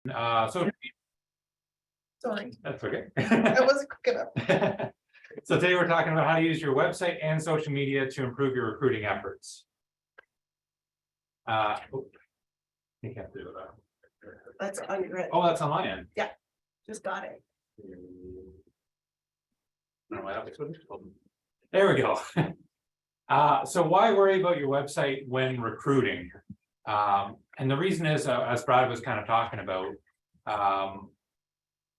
So Sorry, that's okay. I wasn't quick enough. So today we're talking about how to use your website and social media to improve your recruiting efforts. You can't do that. That's on your end. Oh, that's on my end. Just got it. No, I don't think so. There we go. So why worry about your website when recruiting? And the reason is, as Brad was kind of talking about,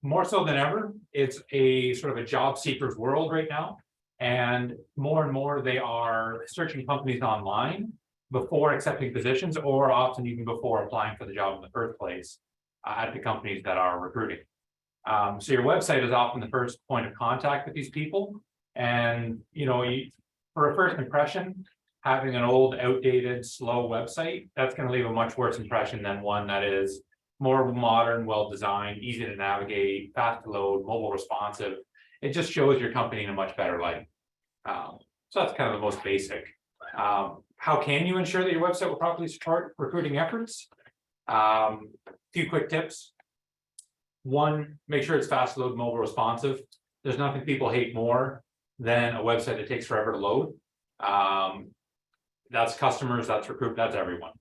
more so than ever, it's a sort of a job seeker's world right now. And more they are searching companies online before accepting positions, or often even before applying for the job in the first place at the companies that are recruiting. So your website is often the first point of contact with these people. And, for a first impression, having an old, outdated, slow website, that's going to leave a much worse impression than one that is more modern, well-designed, easy to navigate, fast to load, mobile responsive. It just shows your company in a much better light. So that's kind of the most basic. How can you ensure that your website will properly support recruiting efforts? A few quick tips. One, make sure it's fast to load, mobile responsive. There's nothing people hate more than a website that takes forever to load. That's customers, that's recruit, that's everyone.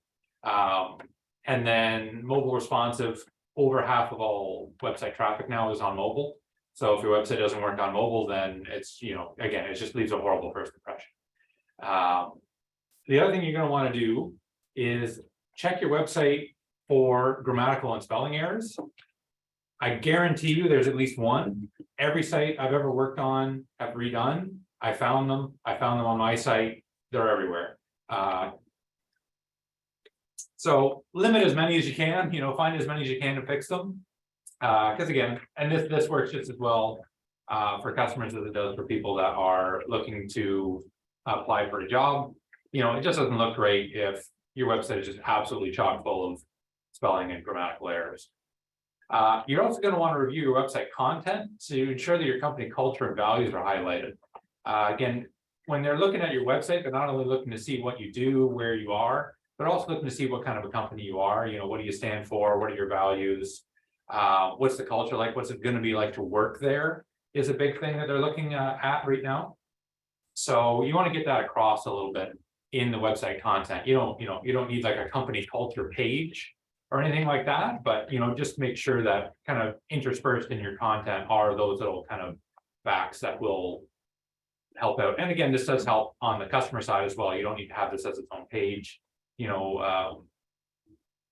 And then mobile responsive, over half of all website traffic now is on mobile. So if your website doesn't work on mobile, then it's, again, it just leaves a horrible first impression. The other thing you're going to want to do is check your website for grammatical and spelling errors. I guarantee you there's at least one. Every site I've ever worked on have redone. I found them on my site. They're everywhere. So limit as many as you can, find as many as you can to fix them. Because again, and this works just as well for customers as it does for people that are looking to apply for a job. It just doesn't look great if your website is just absolutely chock full of spelling and grammatical errors. You're also going to want to review your website content to ensure that your company culture and values are highlighted. Again, when they're looking at your website, they're not only looking to see what you do, where you are, but also looking to see what kind of a company you are. What do you stand for? What are your values? What's the culture like? What's it going to be like to work there is a big thing that they're looking at right now. So you want to get that across a little bit in the website content. You don't need like a company culture page or anything like that, but just make sure that kind of interspersed in your content are those little kind of facts that will help out. And again, this does help on the customer side as well. You don't need to have this as its own page.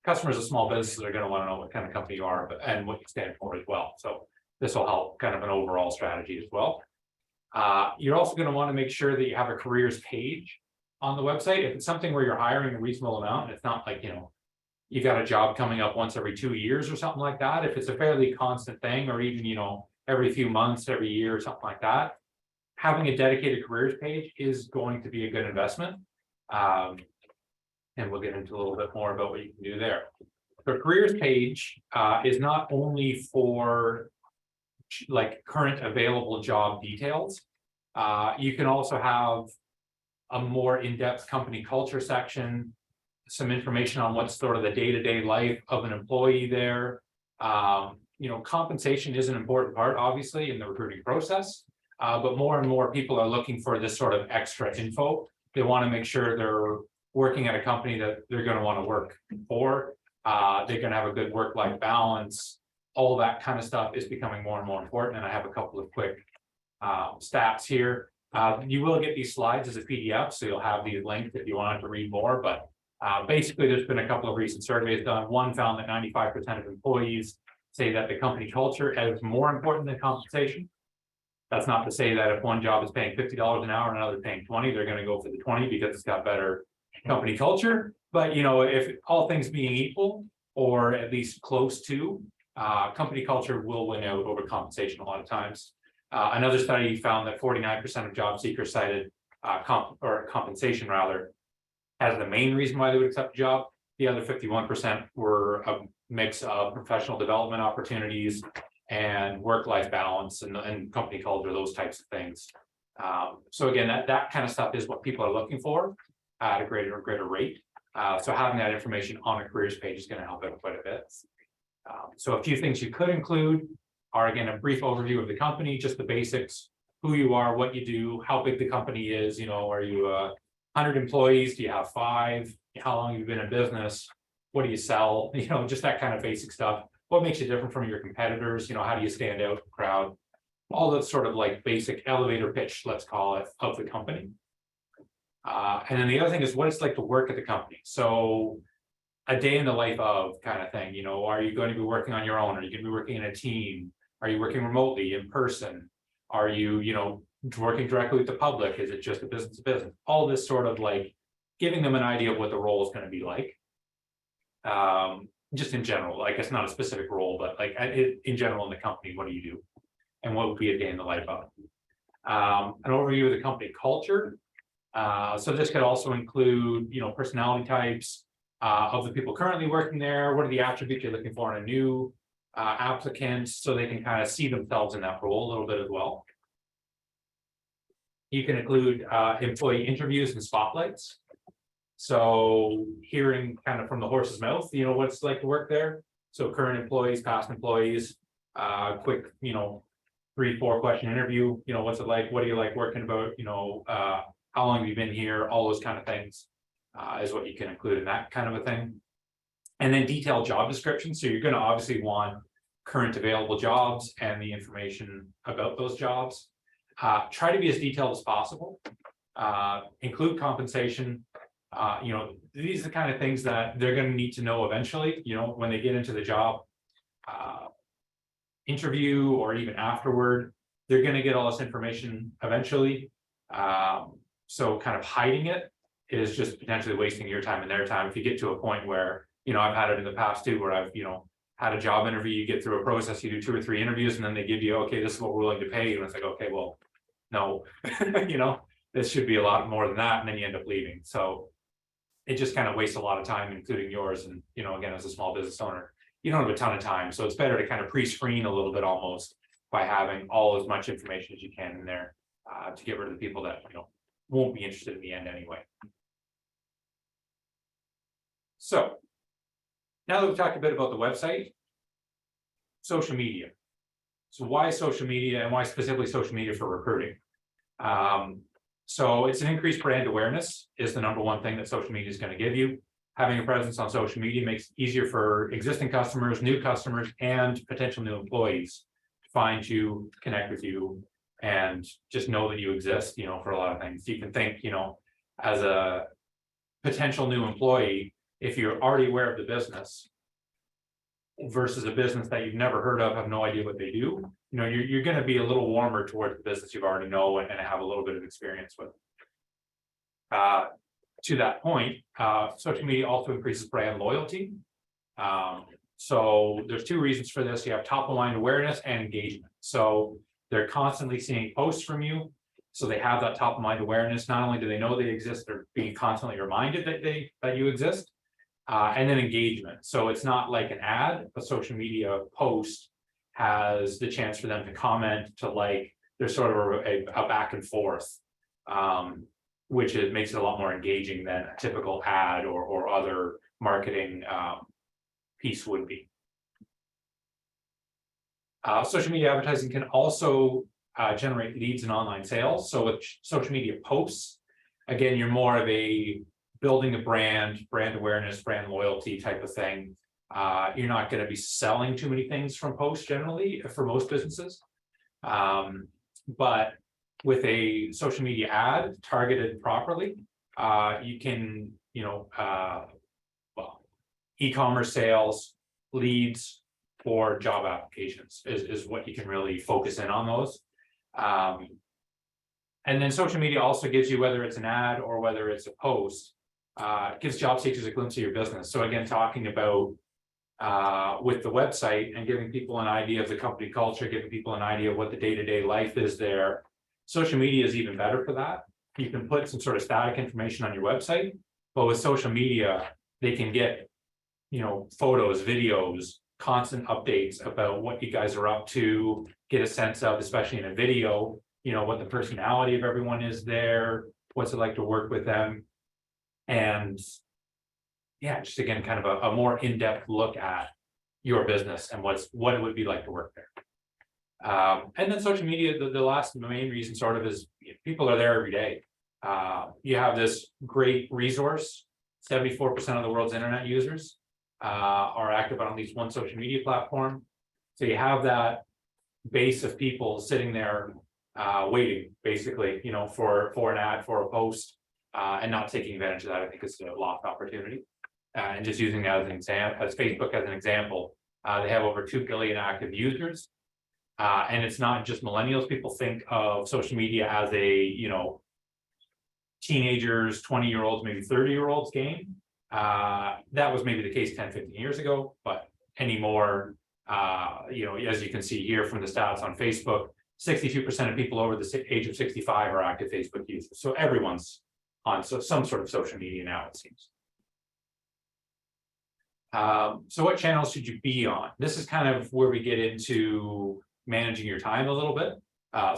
Customers of small businesses are going to want to know what kind of company you are and what you stand for as well. So this will help kind of an overall strategy as well. You're also going to want to make sure that you have a careers page on the website. If it's something where you're hiring a reasonable amount, it's not like, you got a job coming up once every 2 years or something like that. If it's a fairly constant thing, or even, every few months, every year or something like that, having a dedicated careers page is going to be a good investment. And we'll get into a little bit more about what you can do there. The careers page is not only for like current available job details. You can also have a more in-depth company culture section, some information on what's sort of the day-to-day life of an employee there. Compensation is an important part, obviously, in the recruiting process, but more and more people are looking for this sort of extra info. They want to make sure they're working at a company that they're going to want to work for. They're going to have a good work-life balance. All that kind of stuff is becoming more and more important. And I have a couple of quick stats here. You will get these slides as a PDF, so you'll have these linked if you wanted to read more, but basically, there's been a couple of recent surveys done. One found that 95% of employees say that the company culture is more important than compensation. That's not to say that if one job is paying $50 an hour and another paying 20, they're going to go for the 20 because it's got better company culture. But if all things being equal, or at least close to, company culture will win out over compensation a lot of times. Another study found that 49% of job seekers cited compensation rather as the main reason why they would accept a job. The other 51% were a mix of professional development opportunities and work-life balance and company culture, those types of things. So again, that kind of stuff is what people are looking for at a greater rate. So having that information on a careers page is going to help out quite a bit. So a few things you could include are, again, a brief overview of the company, just the basics, who you are, what you do, how big the company is, are you 100 employees, do you have 5, how long have you been in business, what do you sell, just that kind of basic stuff. What makes you different from your competitors, how do you stand out in the crowd, all the sort of like basic elevator pitch, let's call it, of the company. And then the other thing is what it's like to work at the company. So a day in the life of kind of thing, are you going to be working on your own? Are you going to be working in a team? Are you working remotely, in person? Are you, working directly with the public? Is it just a business to business? All this sort of like giving them an idea of what the role is going to be like. Just in general, like it's not a specific role, but like in general in the company, what do you do? And what would be a day in the life of? An overview of the company culture. So this could also include, personality types of the people currently working there. What are the attributes you're looking for in a new applicant, so they can kind of see themselves in that role a little bit as well. You can include employee interviews and spotlights. So hearing kind of from the horse's mouth, what it's like to work there. So current employees, past employees, quick, 3-4 question interview, what's it like? What do you like working about? How long have you been here? All those kind of things is what you can include in that kind of a thing. And then detailed job descriptions. So you're going to obviously want current available jobs and the information about those jobs. Try to be as detailed as possible. Include compensation. These are the kind of things that they're going to need to know eventually, when they get into the job interview or even afterward. They're going to get all this information eventually. So kind of hiding it is just potentially wasting your time and their time. If you get to a point where, I've had it in the past too, where I've, had a job interview, you get through a process, you do 2 or 3 interviews, and then they give you, okay, this is what we're willing to pay you. And it's like, okay, well, no, this should be a lot more than that. And then you end up leaving. So it just kind of wastes a lot of time, including yours. And, again, as a small business owner, you don't have a ton of time. So it's better to kind of pre-screen a little bit almost by having all as much information as you can in there to get rid of the people that, won't be interested in the end anyway. So now that we've talked a bit about the website, social media. So why social media, and why specifically social media for recruiting? So it's an increased brand awareness is the #1 thing that social media is going to give you. Having a presence on social media makes it easier for existing customers, new customers, and potential new employees to find you, connect with you, and just know that you exist, for a lot of things. You can think, as a potential new employee, if you're already aware of the business versus a business that you've never heard of, have no idea what they do, you're going to be a little warmer towards the business you've already know and have a little bit of experience with. To that point, social media also increases brand loyalty. So there's 2 reasons for this. You have top of mind awareness and engagement. So they're constantly seeing posts from you. So they have that top of mind awareness. Not only do they know they exist, they're being constantly reminded that you exist. And then engagement. So it's not like an ad. A social media post has the chance for them to comment, to like. There's sort of a back and forth, which makes it a lot more engaging than a typical ad or other marketing piece would be. Social media advertising can also generate leads and online sales. So with social media posts, again, you're more of a building a brand awareness, brand loyalty type of thing. You're not going to be selling too many things from posts generally for most businesses. But with a social media ad targeted properly, you can, e-commerce sales, leads for job applications is what you can really focus in on those. And then social media also gives you, whether it's an ad or whether it's a post, gives job seekers a glimpse of your business. So again, talking about with the website and giving people an idea of the company culture, giving people an idea of what the day-to-day life is there. Social media is even better for that. You can put some sort of static information on your website, but with social media, they can get, photos, videos, constant updates about what you guys are up to, get a sense of, especially in a video, what the personality of everyone is there, what's it like to work with them. And yeah, just again, kind of a more in-depth look at your business and what it would be like to work there. And then social media, the last main reason sort of is people are there every day. You have this great resource. 74% of the world's internet users are active on at least one social media platform. So you have that base of people sitting there waiting, basically, for an ad, for a post, and not taking advantage of that. I think it's a lost opportunity. And just using that as an example, as Facebook as an example, they have over 2 billion active users. And it's not just millennials. People think of social media as a, teenagers, 20-year-olds, maybe 30-year-olds game. That was maybe the case 10, 15 years ago, but anymore, as you can see here from the stats on Facebook, 62% of people over the age of 65 are active Facebook users. So everyone's on some sort of social media now, it seems. So what channels should you be on? This is kind of where we get into managing your time a little bit.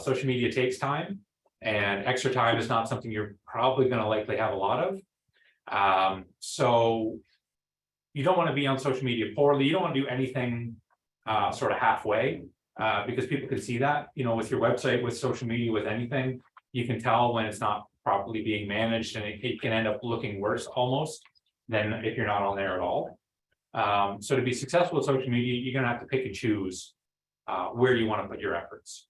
Social media takes time, and extra time is not something you're probably going to likely have a lot of. So you don't want to be on social media poorly. You don't want to do anything sort of halfway, because people can see that, with your website, with social media, with anything, you can tell when it's not properly being managed, and it can end up looking worse almost than if you're not on there at all. So to be successful with social media, you're going to have to pick and choose where you want to put your efforts.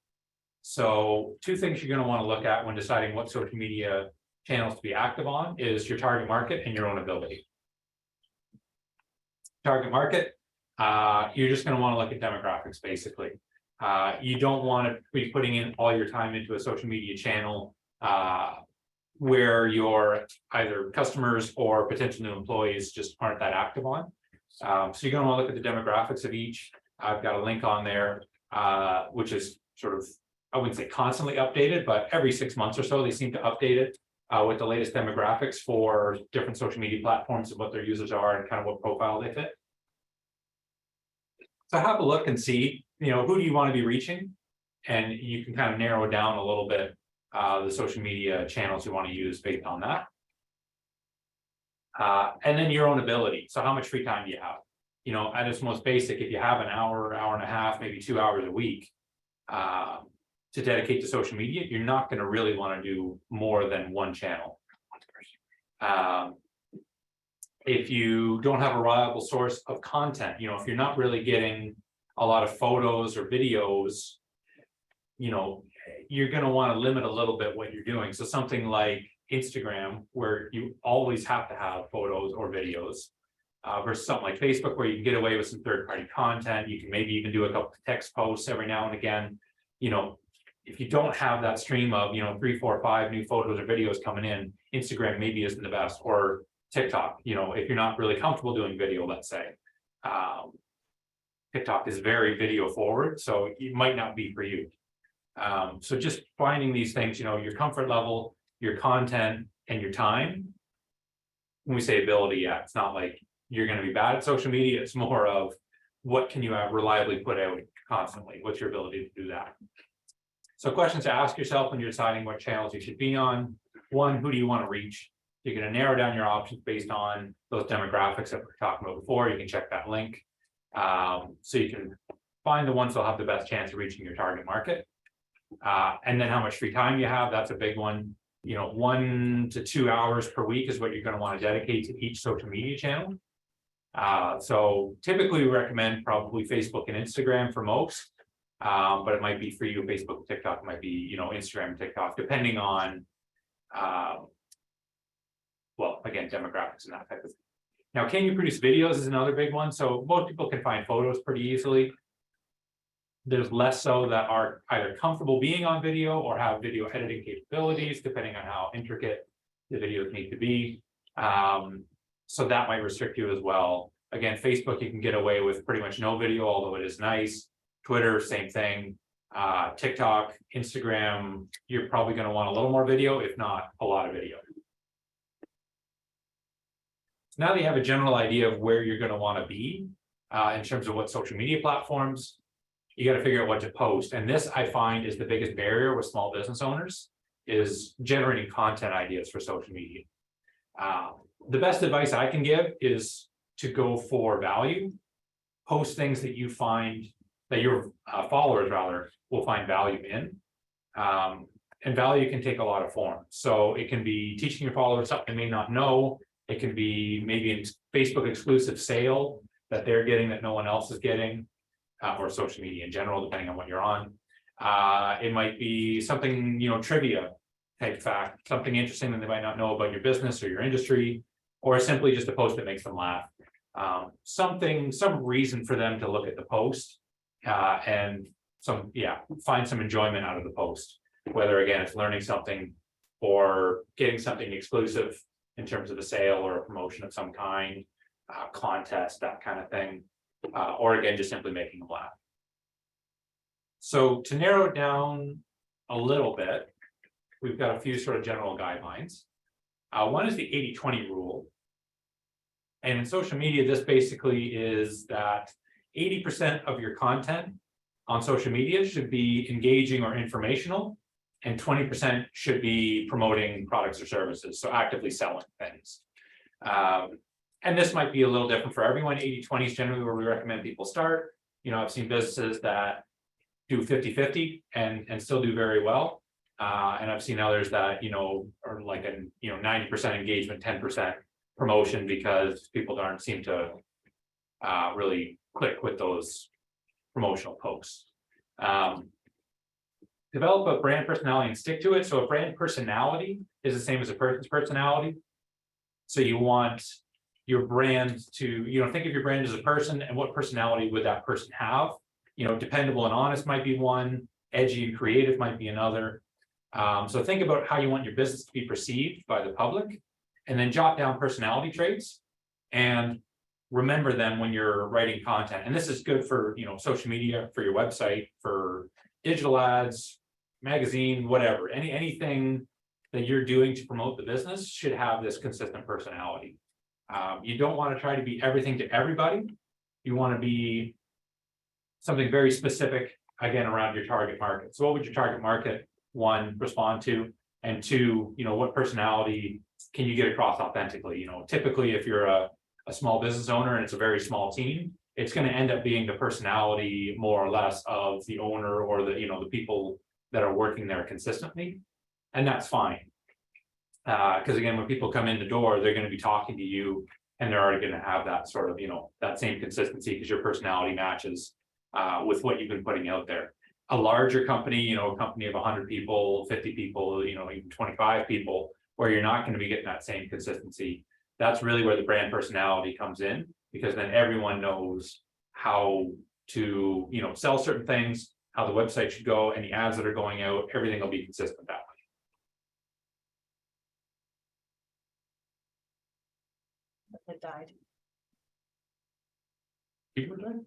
So 2 things you're going to want to look at when deciding what social media channels to be active on is your target market and your own ability. Target market, you're just going to want to look at demographics, basically. You don't want to be putting in all your time into a social media channel where your either customers or potential new employees just aren't that active on. So you're going to want to look at the demographics of each. I've got a link on there, which is sort of, I wouldn't say constantly updated, but every 6 months or so, they seem to update it with the latest demographics for different social media platforms and what their users are and kind of what profile they fit. So have a look and see, who do you want to be reaching? And you can kind of narrow down a little bit the social media channels you want to use based on that. And then your own ability. So how much free time do you have? At its most basic, if you have an hour, hour and a half, maybe 2 hours a week to dedicate to social media, you're not going to really want to do more than one channel. If you don't have a reliable source of content, if you're not really getting a lot of photos or videos, you're going to want to limit a little bit what you're doing. So something like Instagram, where you always have to have photos or videos, versus something like Facebook, where you can get away with some third-party content. You can maybe even do a couple of text posts every now and again. If you don't have that stream of 3, 4, 5 new photos or videos coming in, Instagram maybe isn't the best, or TikTok. If you're not really comfortable doing video, let's say, TikTok is very video forward, so it might not be for you. So just finding these things, your comfort level, your content, and your time. When we say ability, it's not like you're going to be bad at social media. It's more of what can you reliably put out constantly? What's your ability to do that? So questions to ask yourself when you're deciding what channels you should be on. 1, who do you want to reach? You're going to narrow down your options based on those demographics that we were talking about before. You can check that link. So you can find the ones that'll have the best chance of reaching your target market. And then how much free time you have, that's a big one. 1 to 2 hours per week is what you're going to want to dedicate to each social media channel. So typically we recommend probably Facebook and Instagram for most, but it might be for you Facebook and TikTok, it might be Instagram and TikTok, depending on well, again, demographics and that type of thing. Now, can you produce videos is another big one. So most people can find photos pretty easily. There's less so that are either comfortable being on video or have video editing capabilities, depending on how intricate the videos need to be. So that might restrict you as well. Again, Facebook, you can get away with pretty much no video, although it is nice. Twitter, same thing. TikTok, Instagram, you're probably going to want a little more video, if not a lot of video. So now that you have a general idea of where you're going to want to be in terms of what social media platforms, you got to figure out what to post. And this, I find, is the biggest barrier with small business owners, is generating content ideas for social media. The best advice I can give is to go for value. post things that you find that your followers rather will find value in. And value can take a lot of forms. So it can be teaching your followers something they may not know. It can be maybe a Facebook exclusive sale that they're getting that no one else is getting, or social media in general, depending on what you're on. It might be something, trivia type fact, something interesting that they might not know about your business or your industry, or simply just a post that makes them laugh. Some reason for them to look at the post, and find some enjoyment out of the post. Whether again, it's learning something or getting something exclusive in terms of a sale or a promotion of some kind, contest, that kind of thing, or again, just simply making them laugh. So to narrow it down a little bit, we've got a few sort of general guidelines. One is the 80-20 rule. And in social media, this basically is that 80% of your content on social media should be engaging or informational, and 20% should be promoting products or services, so actively selling things. And this might be a little different for everyone. 80-20 is generally where we recommend people start. I've seen businesses that do 50-50 and still do very well. And I've seen others that, are like 90% engagement, 10% promotion, because people don't seem to really click with those promotional posts. Develop a brand personality and stick to it. So a brand personality is the same as a person's personality. So you want your brand to, think of your brand as a person, and what personality would that person have? Dependable and honest might be one, edgy and creative might be another. So think about how you want your business to be perceived by the public, and then jot down personality traits and remember them when you're writing content. And this is good for, social media, for your website, for digital ads, magazine, whatever, anything that you're doing to promote the business should have this consistent personality. You don't want to try to be everything to everybody. You want to be something very specific, again, around your target market. So what would your target market, one, respond to? And two, what personality can you get across authentically? Typically, if you're a small business owner and it's a very small team, it's going to end up being the personality more or less of the owner or the people that are working there consistently. And that's fine. Because again, when people come in the door, they're going to be talking to you, and they're already going to have that sort of, that same consistency, because your personality matches with what you've been putting out there. A larger company, a company of 100 people, 50 people, even 25 people, where you're not going to be getting that same consistency. That's really where the brand personality comes in, because then everyone knows how to, sell certain things, how the website should go, and the ads that are going out, everything will be consistent that way. It died. People are doing?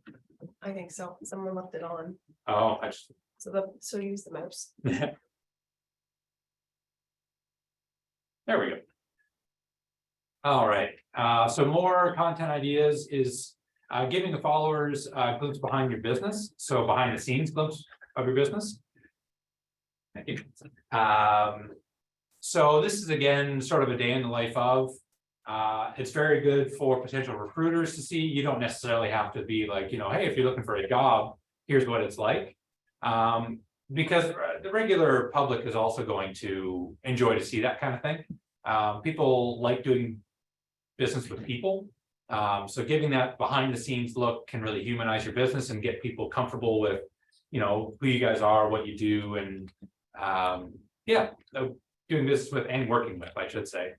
I think so. Someone left it on. Oh, So use the mouse. there we go. All right. So more content ideas is giving the followers a glimpse behind your business. So behind the scenes glimpse of your business. Thank you. So this is again sort of a day in the life of. It's very good for potential recruiters to see. You don't necessarily have to be like, hey, if you're looking for a job, here's what it's like. Because the regular public is also going to enjoy to see that kind of thing. People like doing business with people. So giving that behind the scenes look can really humanize your business and get people comfortable with, who you guys are, what you do, and doing business with and working with, I should say,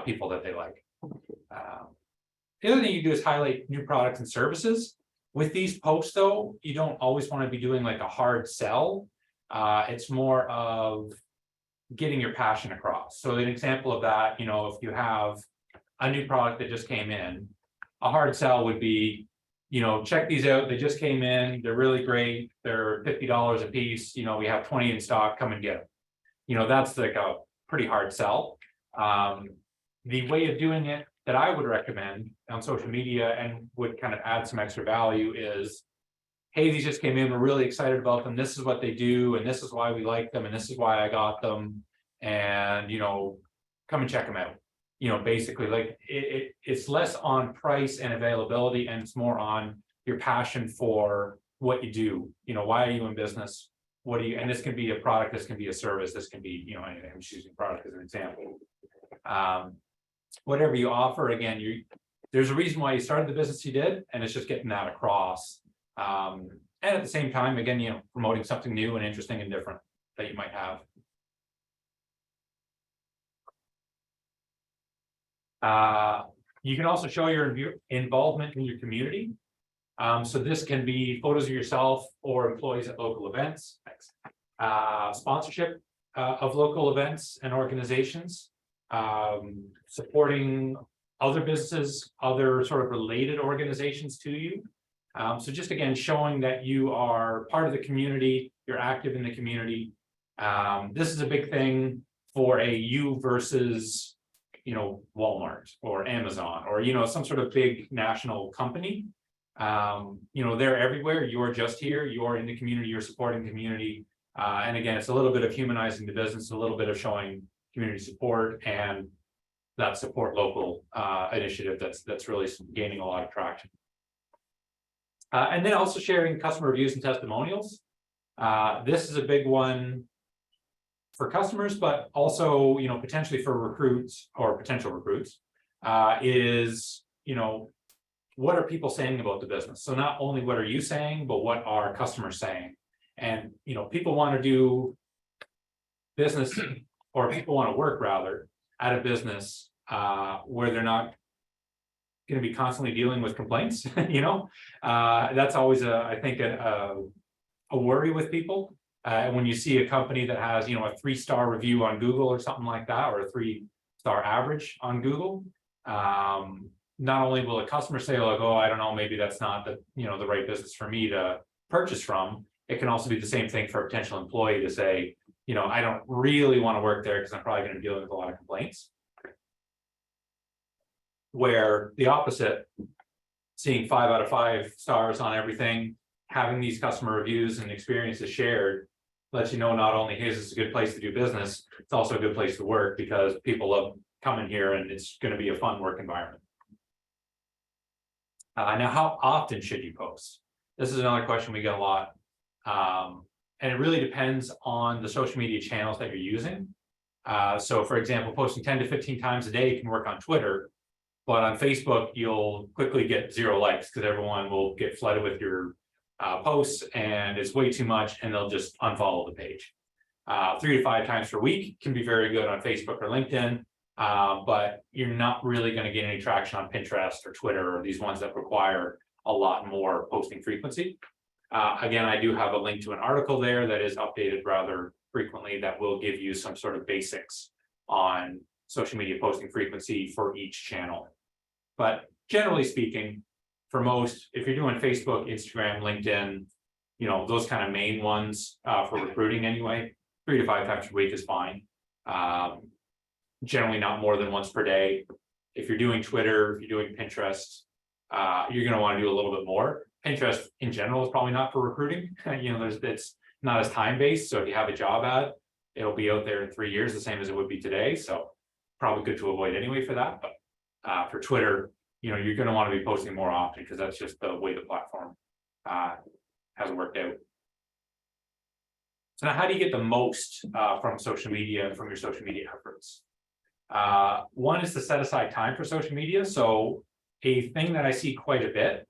people that they like. The other thing you do is highlight new products and services. With these posts, though, you don't always want to be doing like a hard sell. It's more of getting your passion across. So an example of that, if you have a new product that just came in, a hard sell would be, check these out. They just came in. They're really great. They're $50 a piece. We have 20 in stock. Come and get them. That's like a pretty hard sell. The way of doing it that I would recommend on social media and would kind of add some extra value is, hey, these just came in, we're really excited about them, this is what they do, and this is why we like them, and this is why I got them, and come and check them out. Basically, like it's less on price and availability, and it's more on your passion for what you do. You know, why are you in business? What do you, and this can be a product, this can be a service, this can be, you know, anything. I'm just using product as an example. Whatever you offer, again, there's a reason why you started the business you did, and it's just getting that across. And at the same time, again, you know, promoting something new and interesting and different that you might have. You can also show your involvement in your community. So this can be photos of yourself or employees at local events, sponsorship of local events and organizations, supporting other businesses, other sort of related organizations to you. So just again, showing that you are part of the community, you're active in the community. This is a big thing for a you versus, you know, Walmart or Amazon or, you know, some sort of big national company. You know, they're everywhere. You're just here, you're in the community, you're supporting community. And again, it's a little bit of humanizing the business, a little bit of showing community support and that support local initiative that's really gaining a lot of traction. And then also sharing customer reviews and testimonials. This is a big one for customers, but also, you know, potentially for recruits or potential recruits, is, you know, what are people saying about the business? So not only what are you saying, but what are customers saying? And, you know, people want to do business, or people want to work rather at a business where they're not going to be constantly dealing with complaints. You know, that's always I think a worry with people. When you see a company that has, you know, a 3-star review on Google or something like that, or a 3-star average on Google, not only will the customer say like, oh, I don't know, maybe that's not the, you know, the right business for me to purchase from. It can also be the same thing for a potential employee to say, you know, I don't really want to work there because I'm probably going to be dealing with a lot of complaints. Where the opposite, seeing 5 out of 5 stars on everything, having these customer reviews and experiences shared, lets you know not only hey, this is a good place to do business, it's also a good place to work because people love coming here and it's going to be a fun work environment. Now, how often should you post? This is another question we get a lot. And it really depends on the social media channels that you're using. So for example, posting 10 to 15 times a day can work on Twitter, but on Facebook, you'll quickly get 0 likes because everyone will get flooded with your posts and it's way too much and they'll just unfollow the page. 3 to 5 times per week can be very good on Facebook or LinkedIn, but you're not really going to get any traction on Pinterest or Twitter or these ones that require a lot more posting frequency. Again, I do have a link to an article there that is updated rather frequently that will give you some sort of basics on social media posting frequency for each channel. But generally speaking, for most, if you're doing Facebook, Instagram, LinkedIn, you know, those kind of main ones for recruiting anyway, 3 to 5 times per week is fine. Generally not more than once per day. If you're doing Twitter, if you're doing Pinterest, you're going to want to do a little bit more. Pinterest in general is probably not for recruiting. You know, it's not as time-based. So if you have a job ad, it'll be out there in 3 years, the same as it would be today. So probably good to avoid anyway for that. But for Twitter, you know, you're going to want to be posting more often because that's just the way the platform has worked out. So now how do you get the most from social media and from your social media efforts? One is to set aside time for social media. So a thing that I see quite a bit,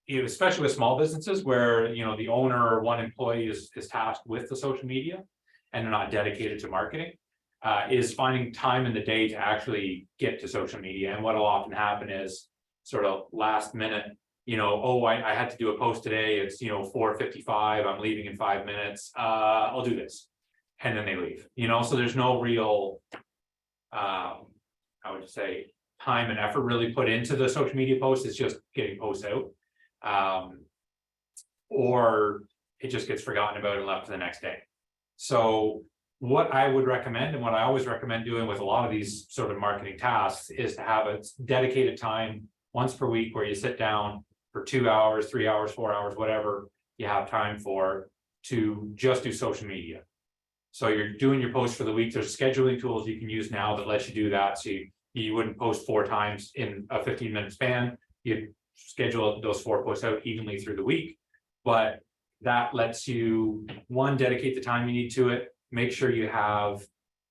especially with small businesses where, you know, the owner or one employee is tasked with the social media and they're not dedicated to marketing, is finding time in the day to actually get to social media. And what will often happen is sort of last minute, you know, oh, I had to do a post today. It's, you know, 4:55. I'm leaving in 5 minutes. I'll do this. And then they leave, you know, so there's no real, I would just say, time and effort really put into the social media post. It's just getting posts out. Or it just gets forgotten about and left for the next day. So what I would recommend and what I always recommend doing with a lot of these sort of marketing tasks is to have a dedicated time once per week where you sit down for 2 hours, 3 hours, 4 hours, whatever you have time for, to just do social media. So you're doing your post for the week. There's scheduling tools you can use now that lets you do that. So you wouldn't post 4 times in a 15-minute span. You schedule those 4 posts out evenly through the week. But that lets you, one, dedicate the time you need to it, make sure you have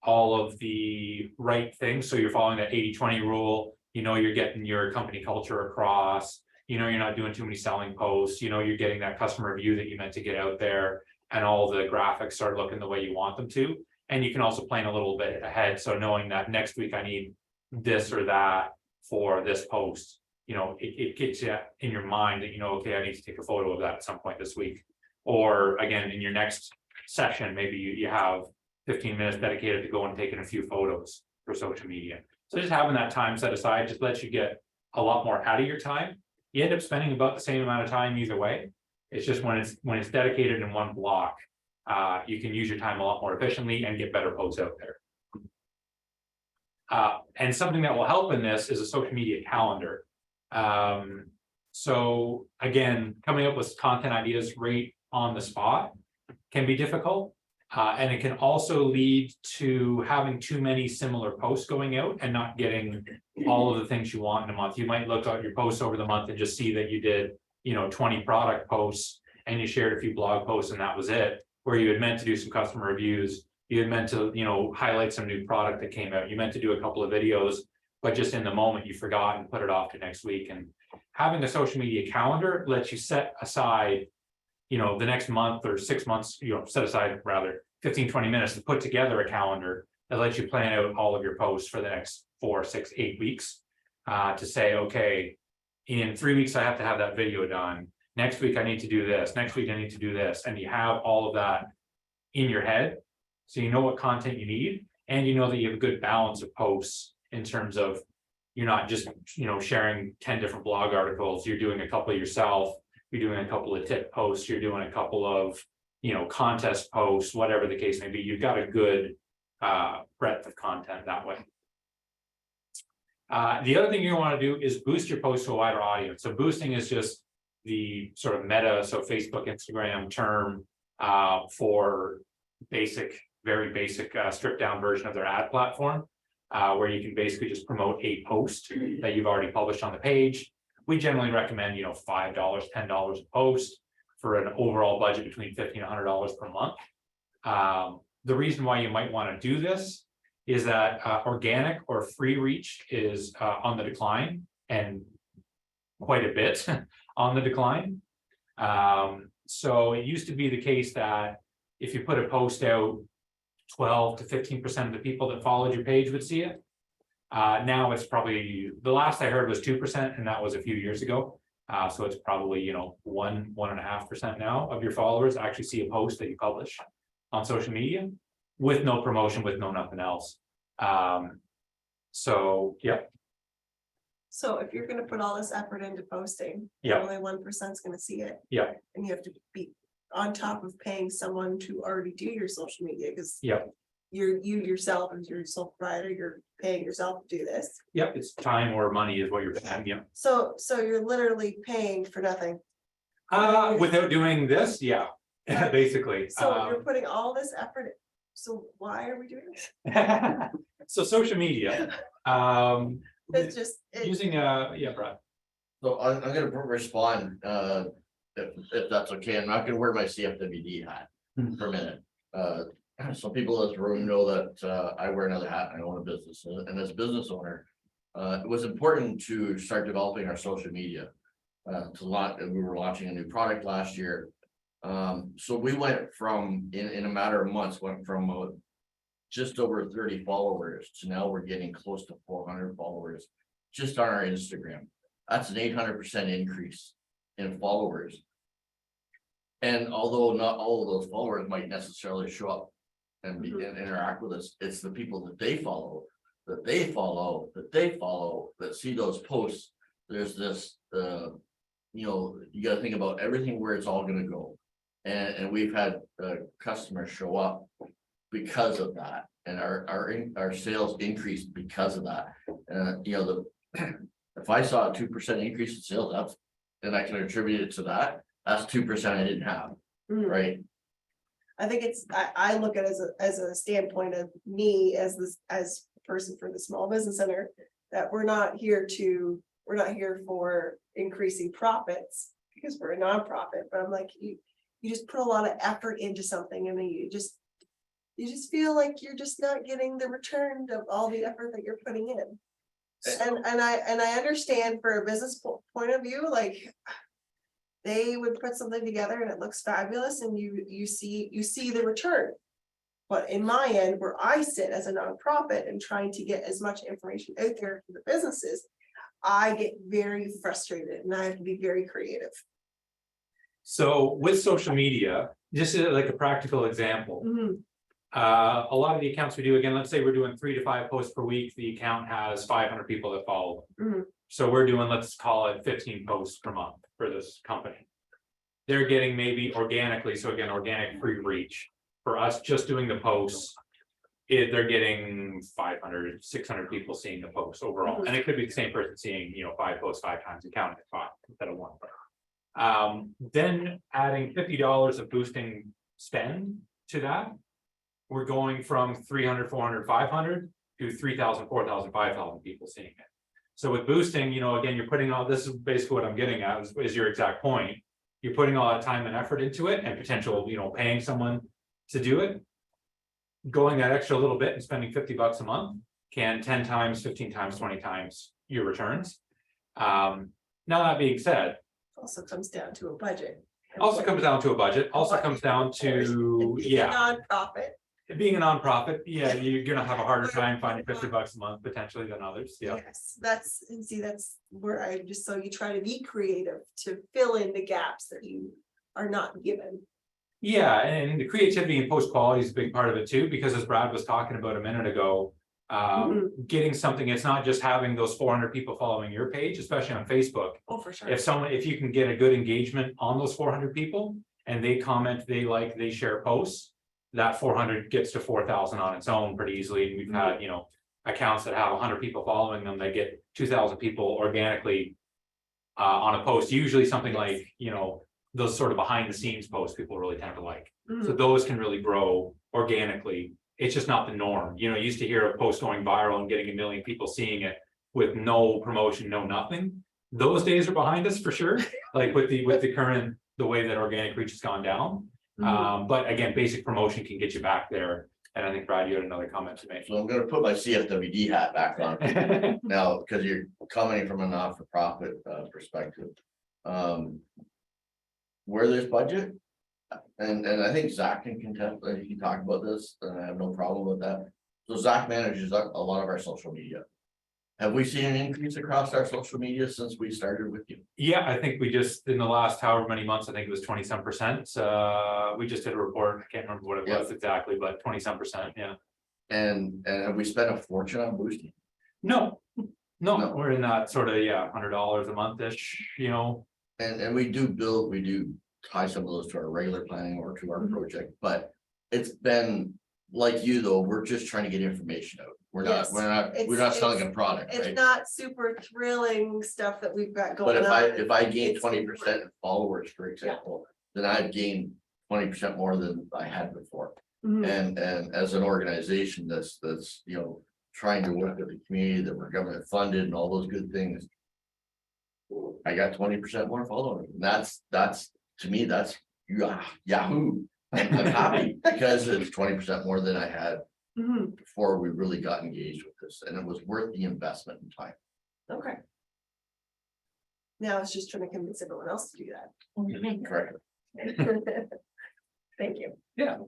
all of the right things. So you're following that 80-20 rule, you're getting your company culture across, you're not doing too many selling posts, you're getting that customer view that you meant to get out there, and all the graphics start looking the way you want them to. And you can also plan a little bit ahead. So knowing that next week I need this or that for this post, it gets you in your mind that, okay, I need to take a photo of that at some point this week. Or again, in your next session, maybe you have 15 minutes dedicated to going and taking a few photos for social media. So just having that time set aside just lets you get a lot more out of your time. You end up spending about the same amount of time either way. It's just when it's dedicated in one block, you can use your time a lot more efficiently and get better posts out there. And something that will help in this is a social media calendar. So again, coming up with content ideas right on the spot can be difficult. And it can also lead to having too many similar posts going out and not getting all of the things you want in a month. You might look at your posts over the month and just see that you did, 20 product posts and you shared a few blog posts and that was it, where you had meant to do some customer reviews. You had meant to, highlight some new product that came out. You meant to do a couple of videos, but just in the moment you forgot and put it off to next week. And having a social media calendar lets you set aside, the next month or 6 months, set aside rather 15-20 minutes to put together a calendar that lets you plan out all of your posts for the next 4, 6, 8 weeks. To say, okay, in 3 weeks, I have to have that video done. Next week, I need to do this. Next week, I need to do this. And you have all of that in your head. So you know what content you need, and you know that you have a good balance of posts in terms of you're not just, sharing 10 different blog articles. You're doing a couple yourself. You're doing a couple of tip posts. You're doing a couple of, contest posts, whatever the case may be. You've got a good breadth of content that way. The other thing you want to do is boost your posts to a wider audience. So boosting is just the sort of meta, so Facebook, Instagram term for very basic stripped down version of their ad platform, where you can basically just promote a post that you've already published on the page. We generally recommend, $5, $10 a post for an overall budget between $50 and $100 per month. The reason why you might want to do this is that organic or free reach is on the decline, and quite a bit on the decline. So it used to be the case that if you put a post out, 12 to 15% of the people that followed your page would see it. Now it's probably, the last I heard was 2%, and that was a few years ago. So it's probably, 1.5% now of your followers actually see a post that you publish on social media with no promotion, with no nothing else. So, yep. So if you're gonna put all this effort into posting, Yeah. only 1% is gonna see it. Yeah. And you have to be on top of paying someone to already do your social media, because Yep. you yourself as your sole proprietor, you're paying yourself to do this. Yep. It's time or money is what you're paying. Yeah. So you're literally paying for nothing. Without doing this, yeah, basically. So you're putting all this effort. So why are we doing this? So social media, It's just. using yeah, Brad. So I'm gonna respond, if that's okay. I'm not gonna wear my CFWD hat for a minute. Some people in this room know that I wear another hat and I own a business, and as a business owner, it was important to start developing our social media. We were launching a new product last year. So we went from, in a matter of months, went from just over 30 followers to now we're getting close to 400 followers just on our Instagram. That's an 800% increase in followers. And although not all of those followers might necessarily show up and interact with us, it's the people that they follow, that see those posts. There's this, you got to think about everything where it's all going to go. And we've had customers show up because of that, and our sales increased because of that. If I saw a 2% increase in sales, and I can attribute it to that, that's 2% I didn't have, right? I think I look at it as a standpoint of me as a person for the small business center, that we're not here to we're not here for increasing profits because we're a nonprofit, but I'm like, you just put a lot of effort into something and then you just feel like you're just not getting the return of all the effort that you're putting in. And I understand for a business point of view, like they would put something together and it looks fabulous and you see the return. But in my end, where I sit as a nonprofit and trying to get as much information out there for the businesses, I get very frustrated and I have to be very creative. So with social media, just like a practical example. Mhm. A lot of the accounts we do, again, let's say we're doing 3 to 5 posts per week, the account has 500 people that follow. Mhm. So we're doing, let's call it 15 posts per month for this company. They're getting maybe organically, so again, organic free reach. For us just doing the posts, they're getting 500, 600 people seeing the posts overall. And it could be the same person seeing, 5 posts 5 times and counting it 5 instead of 1. Then adding $50 of boosting spend to that. We're going from 300, 400, 500 to 3,000, 4,000, 5,000 people seeing it. So with boosting, again, you're putting all, this is basically what I'm getting at is your exact point. You're putting all that time and effort into it and potential, paying someone to do it. Going that extra little bit and spending $50 a month can 10 times, 15 times, 20 times your returns. Now that being said, Also comes down to a budget. also comes down to a budget, also comes down to, Being a nonprofit. being a nonprofit, you're gonna have a harder time finding $50 a month potentially than others, Yes, that's where I just, so you try to be creative to fill in the gaps that you are not given. Yeah, and the creativity and post quality is a big part of it too, because as Brad was talking about a minute ago, getting something, it's not just having those 400 people following your page, especially on Facebook. Oh, for sure. If you can get a good engagement on those 400 people and they comment, they like, they share posts, that 400 gets to 4,000 on its own pretty easily. And we've had, accounts that have 100 people following them, they get 2,000 people organically on a post, usually something like, those sort of behind the scenes posts people really tend to like. So those can really grow organically. It's just not the norm. You used to hear a post going viral and getting 1 million people seeing it with no promotion, no nothing. Those days are behind us for sure. Like with the current, the way that organic reach has gone down. But again, basic promotion can get you back there. And I think Brad, you had another comment to make. So I'm gonna put my CFWD hat back on now, because you're commenting from a not-for-profit perspective. Where there's budget, and I think Zack can contest, he can talk about this, and I have no problem with that. So Zack manages a lot of our social media. Have we seen an increase across our social media since we started with you? Yeah, I think we just, in the last however many months, I think it was 20-some%. We just did a report, I can't remember what it was exactly, but 20-some%, yeah. And have we spent a fortune on boosting? No, we're in that sort of, $100 a month-ish, And we do tie some of those to our regular planning or to our project, but it's been like you though, we're just trying to get information out. We're not selling a product, It's right? not super thrilling stuff that we've got But going on. if I gain It's 20% in followers, for example, then I've gained 20% more than I had before. Mhm. And as an organization that's trying to work with the community, that we're government funded and all those good things. I got 20% more following. And that's to me, that's Yahoo. I'm happy because it's 20% more than I had Mhm. before we really got engaged with this, and it was worth the investment in time. Okay. Now it's just trying to convince everyone else to do that. Correct. Thank you. Yeah.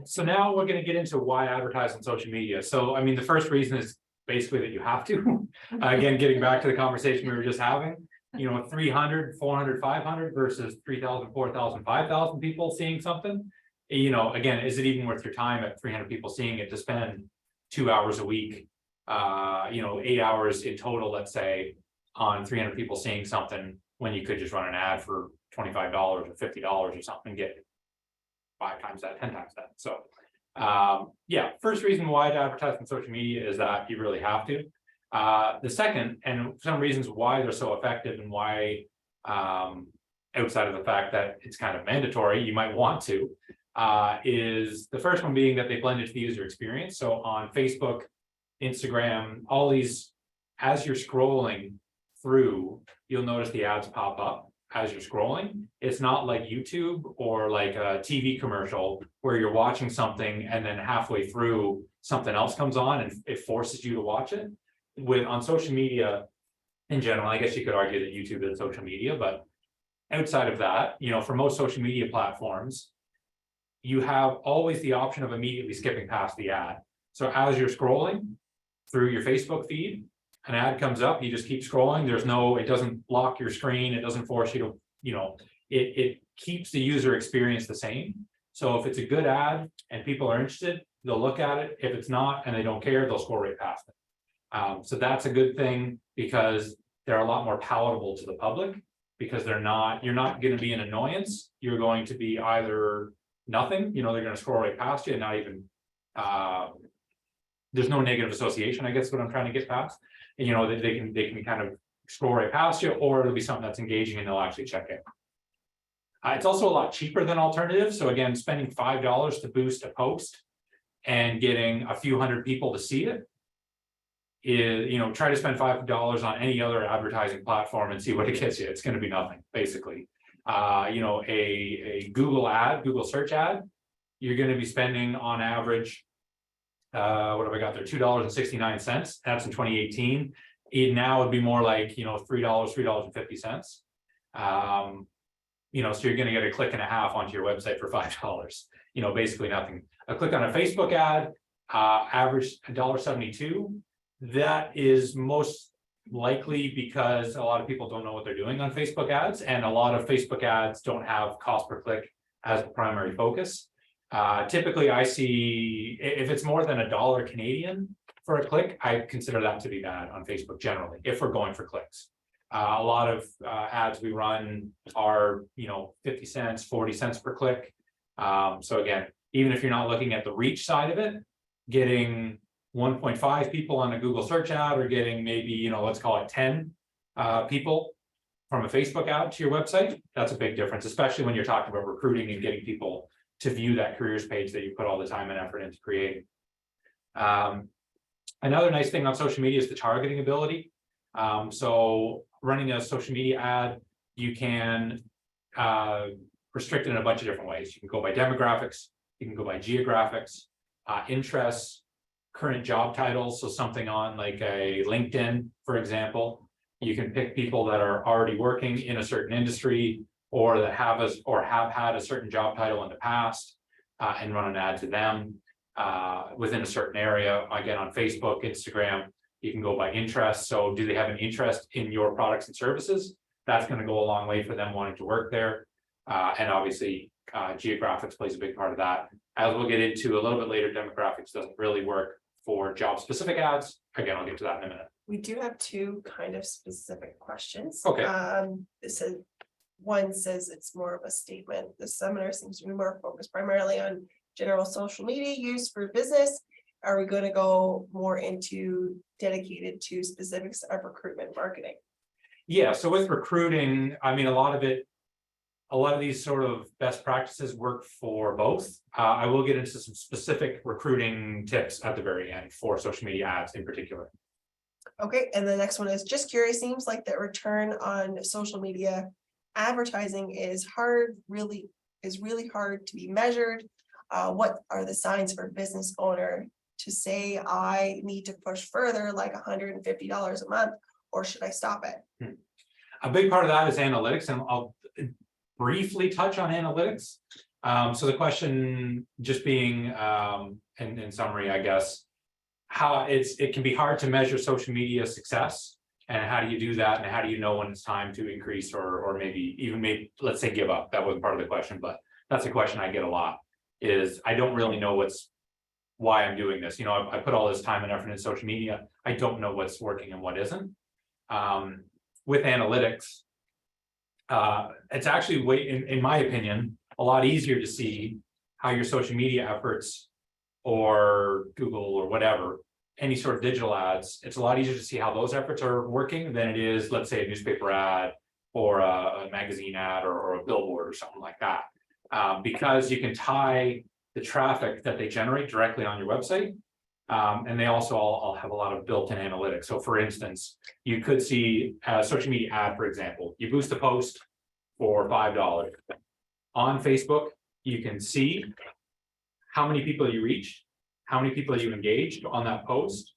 So now we're gonna get into why advertise on social media. So, I mean, the first reason is basically that you have to. Again, getting back to the conversation we were just having, 300, 400, 500 versus 3,000, 4,000, 5,000 people seeing something. Again, is it even worth your time at 300 people seeing it to spend 2 hours a week? 8 hours in total, let's say, on 300 people seeing something when you could just run an ad for $25 or $50 or something, get 5 times that, 10 times that. So first reason why to advertise on social media is that you really have to. The second, and some reasons why they're so effective and why outside of the fact that it's kind of mandatory, you might want to, is the first one being that they blend into the user experience. So on Facebook, Instagram, all these as you're scrolling through, you'll notice the ads pop up as you're scrolling. It's not like YouTube or like a TV commercial where you're watching something and then halfway through something else comes on and it forces you to watch it. On social media in general, I guess you could argue that YouTube is social media, but outside of that, for most social media platforms, you have always the option of immediately skipping past the ad. So as you're scrolling through your Facebook feed, an ad comes up, you just keep scrolling. It doesn't lock your screen. It doesn't force you to, it keeps the user experience the same. So if it's a good ad and people are interested, they'll look at it. If it's not and they don't care, they'll scroll right past it. So that's a good thing because they're a lot more palatable to the public because you're not going to be an annoyance. You're going to be either nothing, they're going to scroll right past you and not even, there's no negative association, I guess what I'm trying to get past. They can kind of scroll right past you, or it'll be something that's engaging and they'll actually check it. It's also a lot cheaper than alternatives. So again, spending $5 to boost a post and getting a few hundred people to see it is, try to spend $5 on any other advertising platform and see what it gets you. It's going to be nothing, basically. A Google search ad, you're going to be spending on average, what have I got there? $2.69. That's in 2018. Now it'd be more like, $3.50. So you're going to get a click and a half onto your website for $5. Basically nothing. A click on a Facebook ad, average $1.72. That is most likely because a lot of people don't know what they're doing on Facebook ads, and a lot of Facebook ads don't have cost per click as the primary focus. Typically I see if it's more than $1 Canadian for a click, I consider that to be bad on Facebook generally, if we're going for clicks. A lot of ads we run are 50 cents, 40 cents per click. So again, even if you're not looking at the reach side of it, getting 1.5 people on a Google search ad or getting maybe let's call it 10 people from a Facebook ad to your website, that's a big difference, especially when you're talking about recruiting and getting people to view that careers page that you put all the time and effort into creating. Another nice thing on social media is the targeting ability. So running a social media ad, you can restrict it in a bunch of different ways. You can go by demographics, you can go by geographics, interests, current job titles. So something on like a LinkedIn, for example, you can pick people that are already working in a certain industry or that have had a certain job title in the past and run an ad to them within a certain area. Again, on Facebook, Instagram, you can go by interest. So do they have an interest in your products and services? That's going to go a long way for them wanting to work there. And obviously geographics plays a big part of that. As we'll get into a little bit later, demographics doesn't really work for job specific ads. Again, I'll get to that in a minute. We do have two kind of specific questions. Okay. One says it's more of a statement. The seminar seems to be more focused primarily on general social media use for business. Are we going to go more into dedicated to specifics of recruitment marketing? Yeah, so with recruiting, I mean, a lot of these sort of best practices work for both. I will get into some specific recruiting tips at the very end for social media ads in particular. Okay, and the next one is just curious, seems like the return on social media advertising is really hard to be measured. What are the signs for a business owner to say I need to push further, like $150 a month, or should I stop it? A big part of that is analytics, and I'll briefly touch on analytics. So the question just being, in summary, I guess, how it can be hard to measure social media success, and how do you do that, and how do you know when it's time to increase or maybe let's say give up. That wasn't part of the question, but that's a question I get a lot, is I don't really know why I'm doing this. I put all this time and effort in social media. I don't know what's working and what isn't. With analytics, it's actually in my opinion, a lot easier to see how your social media efforts or Google or whatever, any sort of digital ads, it's a lot easier to see how those efforts are working than it is, let's say, a newspaper ad or a magazine ad or a billboard or something like that. Because you can tie the traffic that they generate directly on your website And they also all have a lot of built-in analytics. So for instance, you could see a social media ad, for example, you boost a post for $5. On Facebook, you can see how many people you reached, how many people you engaged on that post.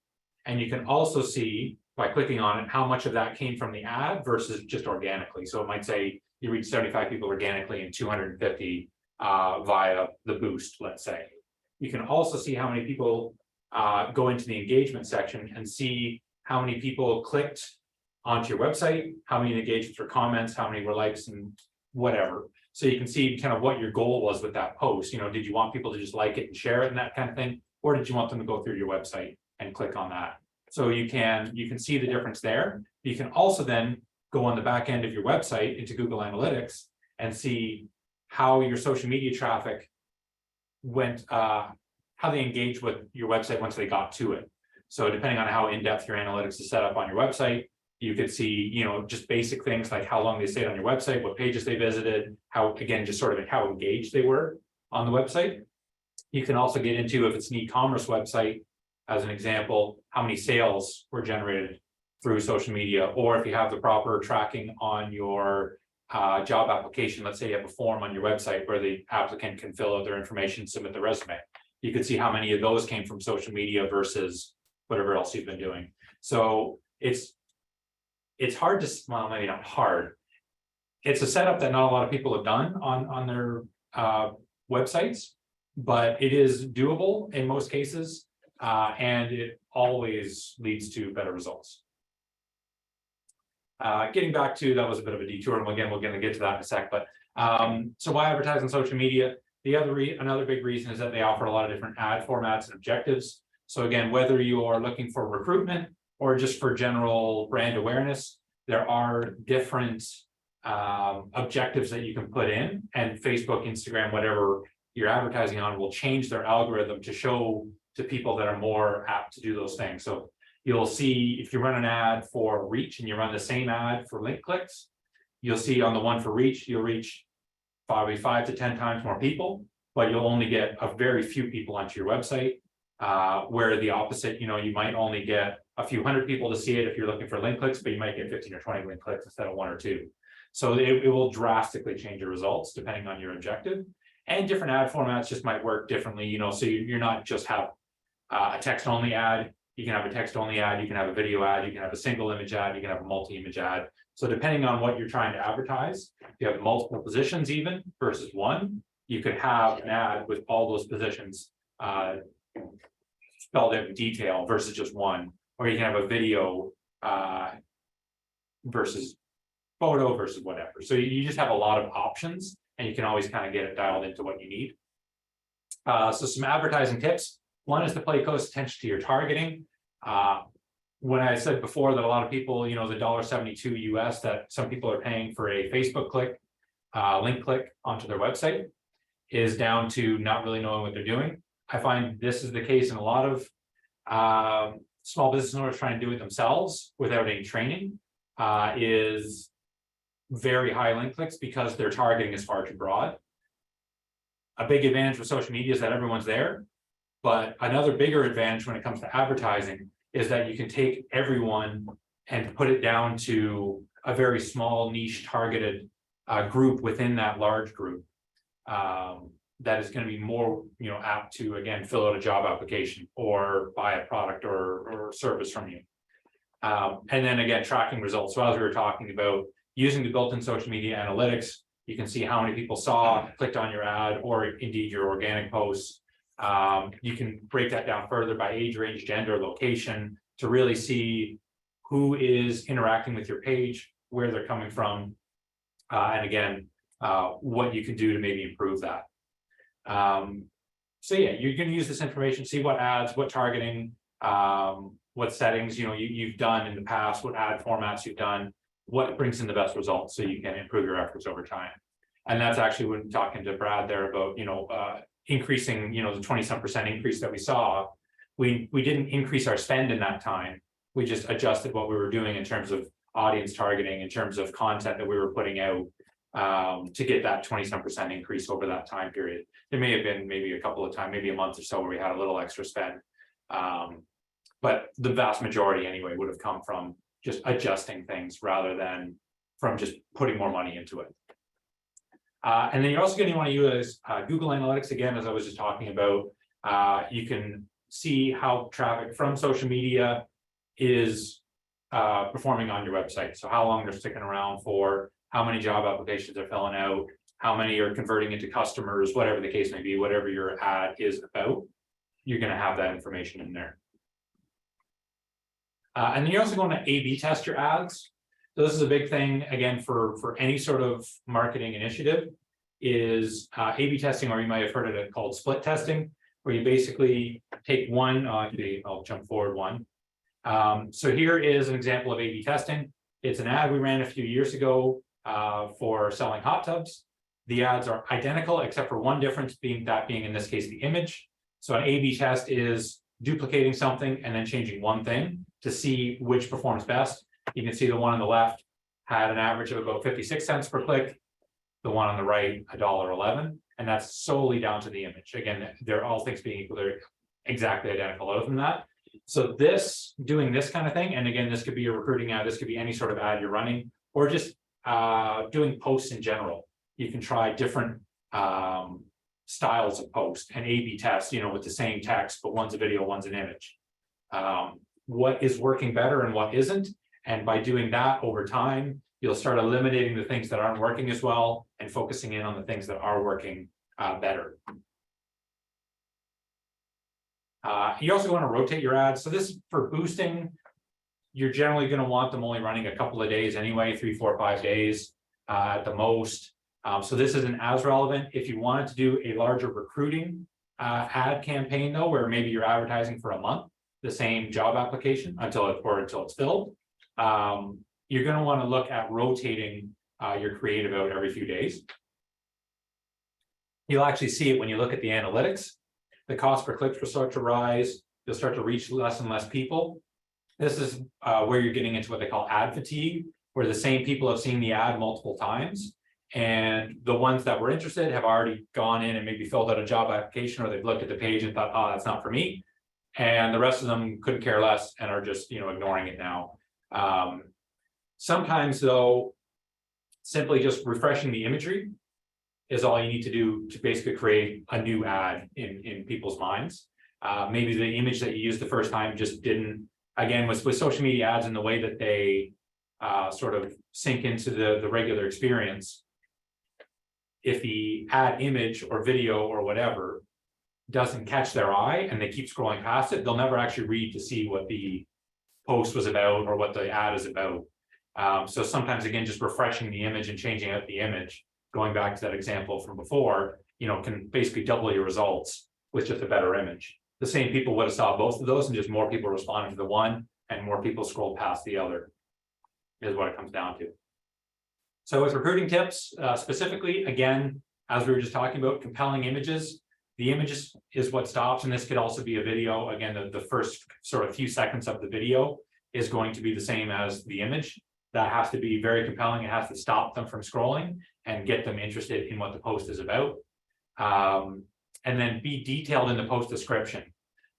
And you can also see by clicking on it, how much of that came from the ad versus just organically. So it might say you reached 75 people organically and 250 via the boost, let's say. You can also see how many people go into the engagement section and see how many people clicked onto your website, how many engagements or comments, how many were likes and whatever. So you can see kind of what your goal was with that post. You know, did you want people to just like it and share it and that kind of thing? Or did you want them to go through your website and click on that? So you can see the difference there. You can also then go on the back end of your website into Google Analytics and see how your social media traffic went, how they engaged with your website once they got to it. So depending on how in-depth your analytics is set up on your website, you could see, you know, just basic things like how long they stayed on your website, what pages they visited, how, again, just sort of how engaged they were on the website. You can also get into, if it's an e-commerce website, as an example, how many sales were generated through social media, or if you have the proper tracking on your job application. Let's say you have a form on your website where the applicant can fill out their information, submit the resume. You could see how many of those came from social media versus whatever else you've been doing. So it's hard to, well, maybe not hard. It's a setup that not a lot of people have done on their websites, but it is doable in most cases, and it always leads to better results. Getting back to, that was a bit of a detour, and again, we're going to get to that in a sec, but so why advertise on social media? Another big reason is that they offer a lot of different ad formats and objectives. So again, whether you are looking for recruitment or just for general brand awareness, there are different objectives that you can put in, and Facebook, Instagram, whatever you're advertising on will change their algorithm to show to people that are more apt to do those things. So you'll see if you run an ad for reach and you run the same ad for link clicks, you'll see on the one for reach, you'll reach probably 5 to 10 times more people, but you'll only get a very few people onto your website. Where the opposite, you know, you might only get a few hundred people to see it if you're looking for link clicks, but you might get 15 or 20 link clicks instead of 1 or 2. So it will drastically change your results depending on your objective, and different ad formats just might work differently, you know, so you're not just have a text only ad. You can have a text only ad, you can have a video ad, you can have a single image ad, you can have a multi-image ad. So depending on what you're trying to advertise, if you have multiple positions even versus one, you could have an ad with all those positions spelled out in detail versus just one, or you can have a video versus photo versus whatever. So you just have a lot of options, and you can always kind of get it dialed into what you need. So some advertising tips. One is to pay close attention to your targeting. When I said before that a lot of people, you know, the $1.72 US that some people are paying for a Facebook click, link click onto their website is down to not really knowing what they're doing. I find this is the case in a lot of small business owners trying to do it themselves without any training, is very high link clicks because their targeting is far too broad. A big advantage with social media is that everyone's there, but another bigger advantage when it comes to advertising is that you can take everyone and put it down to a very small niche targeted group within that large group. That is going to be more, you know, apt to, again, fill out a job application or buy a product or service from you. And then again, tracking results. So as we were talking about using the built-in social media analytics, you can see how many people saw, clicked on your ad, or indeed your organic posts. You can break that down further by age range, gender, location to really see who is interacting with your page, where they're coming from, and again, what you can do to maybe improve that. So yeah, you can use this information, see what ads, what targeting, what settings, you know, you've done in the past, what ad formats you've done, what brings in the best results so you can improve your efforts over time. And that's actually when talking to Brad there about, you know, increasing, you know, the 20-some% increase that we saw, we didn't increase our spend in that time. We just adjusted what we were doing in terms of audience targeting, in terms of content that we were putting out, to get that 20-some% increase over that time period. There may have been maybe a couple of times, maybe a month or so where we had a little extra spend. But the vast majority anyway would have come from just adjusting things rather than from just putting more money into it. And then you're also going to want to use Google Analytics again, as I was just talking about. You can see how traffic from social media is performing on your website. So how long they're sticking around for, how many job applications they're filling out, how many are converting into customers, whatever the case may be, whatever your ad is about, you're going to have that information in there. And then you're also going to A/B test your ads. So this is a big thing, again, for any sort of marketing initiative, is A/B testing, or you might have heard of it called split testing, where you basically take one, I'll jump forward one. So here is an example of A/B testing. It's an ad we ran a few years ago for selling hot tubs. The ads are identical, except for one difference being in this case, the image. So an A/B test is duplicating something and then changing one thing to see which performs best. You can see the one on the left had an average of about 56 cents per click. The one on the right, $1.11, and that's solely down to the image. Again, they're all things being equal, they're exactly identical. Other than that, so doing this kind of thing, and again, this could be a recruiting ad, this could be any sort of ad you're running, or just doing posts in general. You can try different styles of post and A/B test, with the same text, but one's a video, one's an image. What is working better and what isn't, and by doing that over time, you'll start eliminating the things that aren't working as well and focusing in on the things that are working better. You also want to rotate your ads. So this, for boosting, you're generally going to want them only running a couple of days anyway, 3, 4, 5 days at the most. So this isn't as relevant. If you wanted to do a larger recruiting ad campaign though, where maybe you're advertising for a month, the same job application until it's filled, you're going to want to look at rotating your creative out every few days. You'll actually see it when you look at the analytics. The cost per click will start to rise. You'll start to reach less and less people. This is where you're getting into what they call ad fatigue, where the same people have seen the ad multiple times. And the ones that were interested have already gone in and maybe filled out a job application, or they've looked at the page and thought, oh, that's not for me. And the rest of them couldn't care less and are just, ignoring it now. Sometimes though, simply just refreshing the imagery is all you need to do to basically create a new ad in people's minds. Maybe the image that you used the first time just didn't, again, with social media ads and the way that they sort of sink into the regular experience. If the ad image or video or whatever doesn't catch their eye and they keep scrolling past it, they'll never actually read to see what the post was about or what the ad is about. So sometimes, again, just refreshing the image and changing out the image, going back to that example from before, can basically double your results with just a better image. The same people would have saw both of those, and just more people responded to the one and more people scroll past the other, is what it comes down to. So with recruiting tips, specifically, again, as we were just talking about, compelling images. The images is what stops, and this could also be a video. Again, the first sort of few seconds of the video is going to be the same as the image. That has to be very compelling. It has to stop them from scrolling and get them interested in what the post is about. And then be detailed in the post description.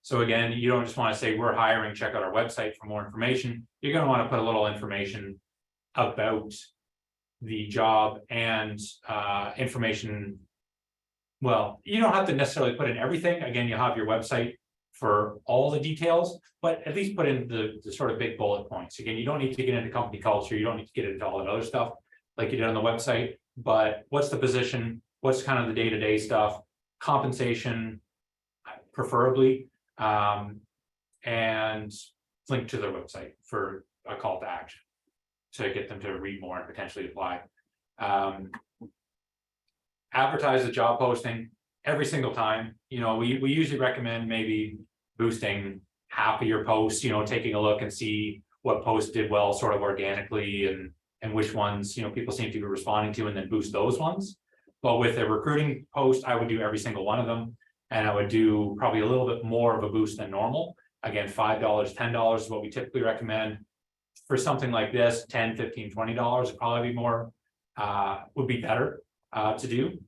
So again, you don't just want to say we're hiring, check out our website for more information. You're going to want to put a little information about the job and information. Well, you don't have to necessarily put in everything. Again, you'll have your website for all the details, but at least put in the sort of big bullet points. Again, you don't need to get into company culture. You don't need to get into all that other stuff like you did on the website, but what's the position? What's kind of the day-to-day stuff? Compensation, preferably, and link to their website for a call to action to get them to read more and potentially apply. Advertise the job posting every single time. We usually recommend maybe boosting half of your posts, taking a look and see what posts did well sort of organically and which ones, people seem to be responding to, and then boost those ones. But with a recruiting post, I would do every single one of them. And I would do probably a little bit more of a boost than normal. Again, $5, $10 is what we typically recommend. For something like this, $10, $15, $20 would probably be more, would be better to do.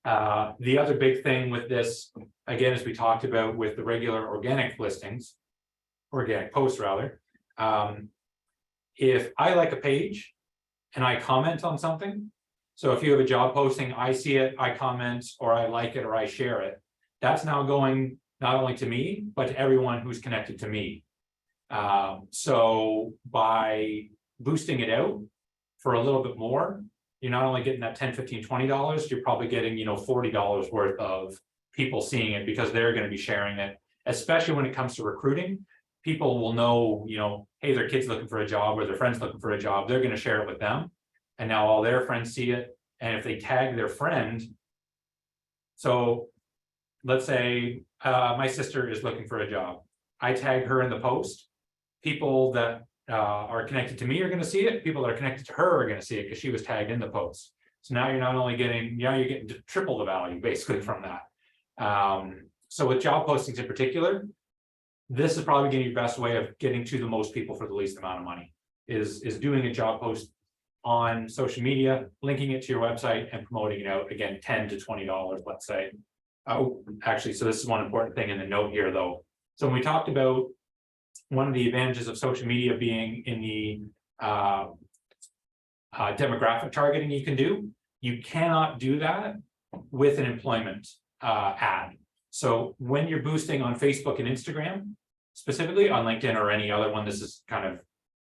The other big thing with this, again, as we talked about with the regular organic listings, organic posts rather, if I like a page and I comment on something, so if you have a job posting, I see it, I comment, or I like it, or I share it, that's now going not only to me, but to everyone who's connected to me. So by boosting it out for a little bit more, you're not only getting that $10, $15, $20, you're probably getting, $40 worth of people seeing it because they're going to be sharing it, especially when it comes to recruiting. People will know, hey, their kid's looking for a job or their friend's looking for a job. They're going to share it with them. And now all their friends see it. And if they tag their friend, so let's say my sister is looking for a job. I tag her in the post. People that are connected to me are going to see it. People that are connected to her are going to see it because she was tagged in the post. So now you're not only getting, you're getting triple the value basically from that. So with job postings in particular, this is probably going to be your best way of getting to the most people for the least amount of money is doing a job post on social media, linking it to your website and promoting it out, again, $10 to $20, let's say. Oh, actually, so this is one important thing in the note here though. So when we talked about one of the advantages of social media being in the demographic targeting you can do, you cannot do that with an employment ad. So when you're boosting on Facebook and Instagram, specifically on LinkedIn or any other one, this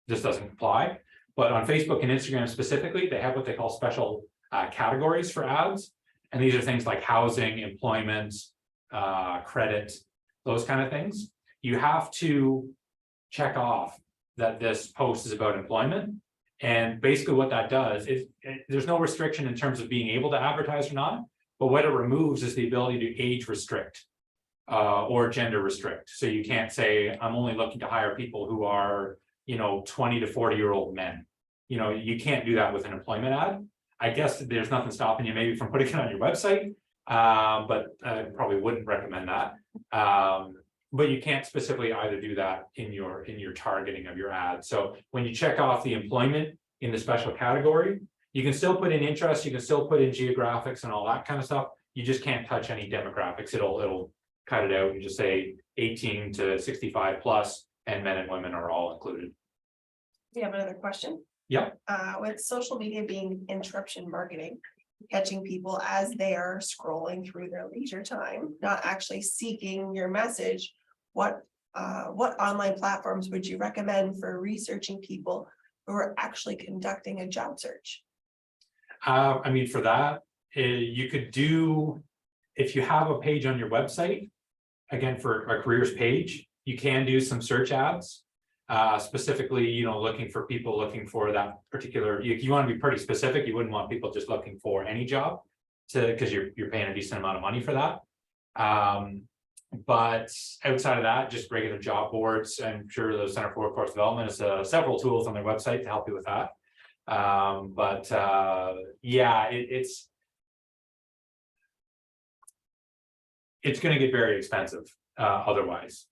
doesn't apply. But on Facebook and Instagram specifically, they have what they call special categories for ads. And these are things like housing, employment, credit, those kind of things. You have to check off that this post is about employment. And basically what that does is there's no restriction in terms of being able to advertise or not. But what it removes is the ability to age restrict or gender restrict. So you can't say, I'm only looking to hire people who are, 20 to 40-year-old men. You can't do that with an employment ad. I guess there's nothing stopping you maybe from putting it on your website, but I probably wouldn't recommend that. But you can't specifically either do that in your targeting of your ad. So when you check off the employment in the special category, you can still put in interest, you can still put in geographics and all that kind of stuff. You just can't touch any demographics. It'll cut it out and just say 18 to 65 plus, and men and women are all included. Do you have another question? Yep. With social media being interruption marketing, catching people as they are scrolling through their leisure time, not actually seeking your message, what online platforms would you recommend for researching people who are actually conducting a job search? For that, you could do, if you have a page on your website, again, for a careers page, you can do some search ads. Specifically, looking for people looking for that particular, you want to be pretty specific. You wouldn't want people just looking for any job because you're paying a decent amount of money for that. But outside of that, just regular job boards. I'm sure the Center for Workforce Development has several tools on their website to help you with that. Yeah, it's going to get very expensive otherwise.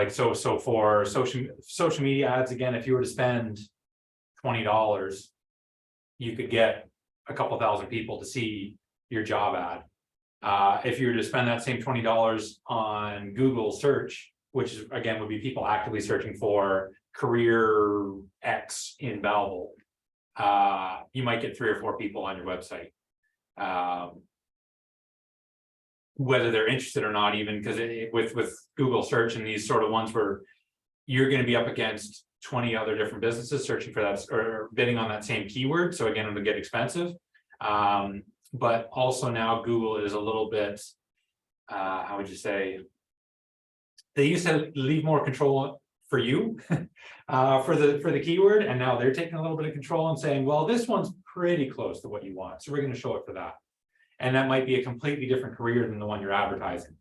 So for social media ads, again, if you were to spend $20, you could get a couple thousand people to see your job ad. If you were to spend that same $20 on Google search, which is, again, would be people actively searching for career X in Belleville, you might get 3 or 4 people on your website. Whether they're interested or not, even because with Google search and these sort of ones where you're going to be up against 20 other different businesses searching for that or bidding on that same keyword. So again, it'll get expensive. But also now Google is a little bit, how would you say, they used to leave more control for you for the keyword, and now they're taking a little bit of control and saying, well, this one's pretty close to what you want, so we're going to show it for that. And that might be a completely different career than the one you're advertising.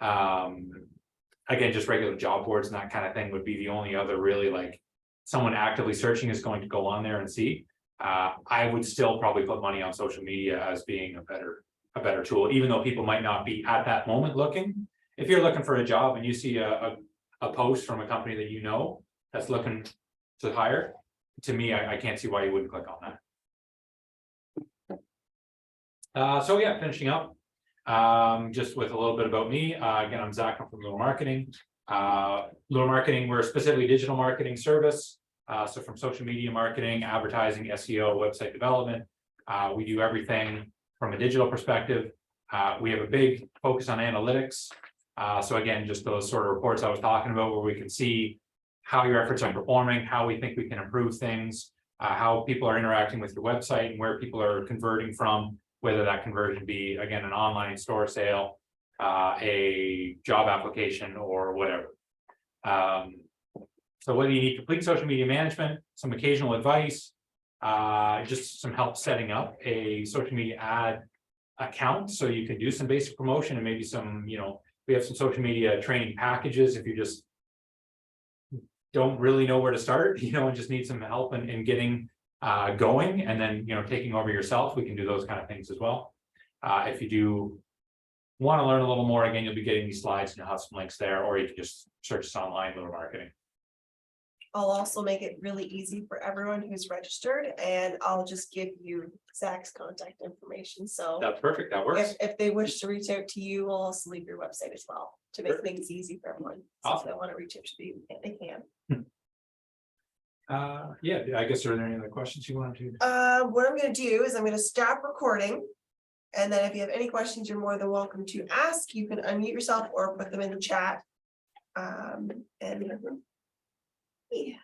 Again, just regular job boards and that kind of thing would be the only other really, like, someone actively searching is going to go on there and see. I would still probably put money on social media as being a better tool, even though people might not be at that moment looking. If you're looking for a job and you see a post from a company that that's looking to hire, to me, I can't see why you wouldn't click on that. So yeah, finishing up. Just with a little bit about me, again, I'm Zack, I'm from Little Marketing. Little Marketing, we're specifically digital marketing service. So from social media marketing, advertising, SEO, website development. We do everything from a digital perspective. We have a big focus on analytics. So again, just those sort of reports I was talking about where we can see how your efforts are performing, how we think we can improve things, how people are interacting with your website and where people are converting from, whether that conversion be, again, an online store sale, a job application or whatever. So whether you need complete social media management, some occasional advice, just some help setting up a social media ad account so you can do some basic promotion and maybe some, we have some social media training packages if you just don't really know where to start, and just need some help in getting going and then, taking over yourself. We can do those kind of things as well. If you do want to learn a little more, again, you'll be getting these slides and you'll have some links there, or you can just search us online, Little Marketing. I'll also make it really easy for everyone who's registered, and I'll just give you Zach's contact information, so. That's perfect, that works. If they wish to reach out to you, we'll also leave your website as well, to make Perfect. things easy for everyone. So if they want to reach out to you, they can. Yeah, I guess, are there any other questions you wanted to? What I'm gonna do is I'm gonna stop recording. And then if you have any questions, you're more than welcome to ask. You can unmute yourself or put them in the chat. And yeah.